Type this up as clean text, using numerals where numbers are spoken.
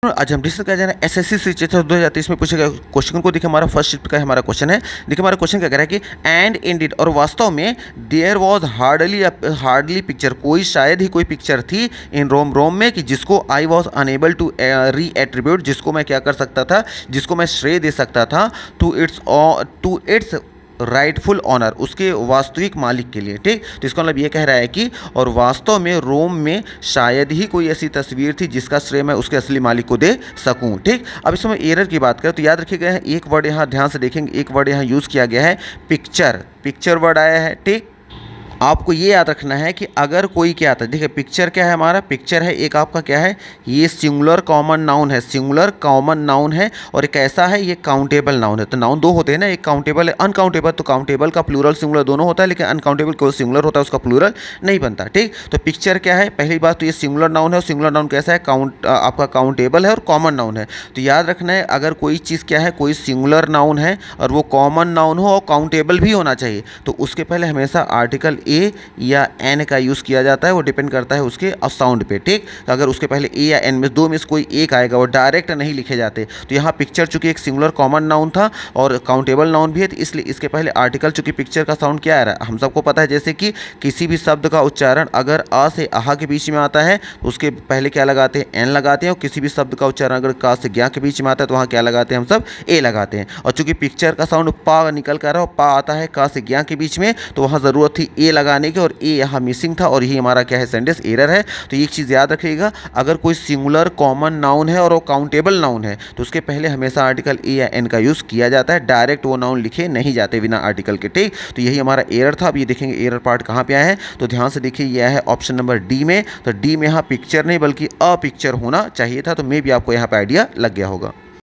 आज हम डिस्कस कर जा रहे हैं एसएससी शिक्षक 2023 में पूछे गए क्वेश्चन को। देखिए हमारा फर्स्ट शिफ्ट का हमारा क्वेश्चन है। देखिए हमारा क्वेश्चन क्या कह रहा है कि एंड इंडिड, और वास्तव में देयर वाज हार्डली पिक्चर, कोई शायद ही कोई पिक्चर थी इन रोम में कि जिसको I was unable to reattribute, जिसको मैं क्या कर सकता था, जिसको मैं श्रेय दे सकता था टू इट्स राइटफुल ऑनर, उसके वास्तविक मालिक के लिए। ठीक, तो इसका मतलब ये कह रहा है कि और वास्तव में रोम में शायद ही कोई ऐसी तस्वीर थी जिसका श्रेय मैं उसके असली मालिक को दे सकूं। ठीक, अब इसमें एरर की बात करें तो याद रखिएगा एक वर्ड यहाँ ध्यान से देखेंगे, एक वर्ड यहाँ यूज़ किया गया है पिक्चर, पिक्चर वर्ड आया है। ठीक, आपको ये याद रखना है कि अगर कोई क्या आता है, देखिए पिक्चर क्या है, हमारा पिक्चर है एक आपका क्या है, ये सिंगुलर कॉमन नाउन है, सिंगुलर कॉमन नाउन है, और एक ऐसा है ये काउंटेबल नाउन है। तो नाउन दो होते हैं ना, एक काउंटेबल है अनकाउंटेबल। तो काउंटेबल का प्लूरल सिंगुलर दोनों होता है, लेकिन अनकाउंटेबल को सिंगुलर होता है, उसका प्लूरल नहीं बनता। ठीक, तो पिक्चर क्या है, पहली बात तो ये सिंगुलर नाउन है, और सिंगुलर नाउन कैसा है, आपका काउंटेबल है और कॉमन नाउन है। तो याद रखना है अगर कोई चीज़ क्या है, कोई सिंगुलर नाउन है और वो कॉमन नाउन हो और काउंटेबल भी होना चाहिए, तो उसके पहले हमेशा आर्टिकल ए या एन का यूज़ किया जाता है। वो डिपेंड करता है उसके साउंड पे। ठीक, अगर उसके पहले ए या एन में दो में से कोई एक आएगा, वो डायरेक्ट नहीं लिखे जाते। तो यहाँ पिक्चर चूंकि एक सिंगुलर कॉमन नाउन था और काउंटेबल नाउन भी है, तो इसलिए इसके पहले आर्टिकल चूंकि पिक्चर का साउंड क्या आ रहा है हम सबको पता है, जैसे कि किसी भी शब्द का उच्चारण अगर आ से आहा के बीच में आता है तो उसके पहले क्या लगाते हैं, एन लगाते हैं, और किसी भी शब्द का उच्चारण अगर का से ज्ञा के बीच में आता है तो वहाँ क्या लगाते हैं, हम सब ए लगाते हैं। और चूंकि पिक्चर का साउंड पा निकल कर रहा है, पा आता है का से ज्ञा के बीच में, तो वहाँ ज़रूरत थी ए लगाने की, और ए यहाँ मिसिंग था, और यही हमारा क्या है, सेंटेंस एरर है। तो एक चीज़ याद रखिएगा, अगर कोई सिंगुलर कॉमन नाउन है और वो काउंटेबल नाउन है तो उसके पहले हमेशा आर्टिकल ए या एन का यूज़ किया जाता है, डायरेक्ट वो नाउन लिखे नहीं जाते बिना आर्टिकल के। ठीक, तो यही हमारा एरर था। अब ये देखेंगे एरर पार्ट कहाँ पे आया है, तो ध्यान से देखिए यह है ऑप्शन नंबर डी में। तो डी में यहाँ पिक्चर नहीं बल्कि अ पिक्चर होना चाहिए था, तो मे भी आपको यहाँ पे आइडिया लग गया होगा।